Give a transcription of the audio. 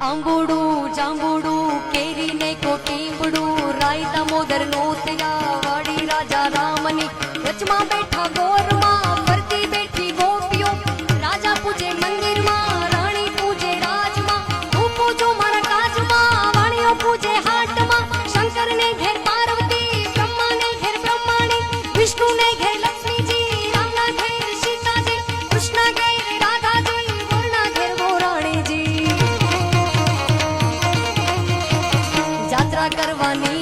આંબુડું જાંબુડું કેરી ને કોટીબડું રાય દામોદર નો તયા વાડી રાજા રામની વચમાં બેઠા ગોરમાં ફરતી બેઠી ગોપીઓ રાજા પૂજે મંદિરમાં રાણી પૂજે રાજમાં હું પૂજું મારા કાજમાં વાણીઓ પૂજે હાટમાં શંકર ને ઘેર પાર્વતી બ્રહ્મા ને ઘેર બ્રહ્માણી વિષ્ણુ ને ઘેર લક્ષ્મીજી રામના ઘેર સીતાજી કૃષ્ણ ઘેર રાધાજી ગોરના ઘેર ગોરાણીજી જાત્રા કરવાની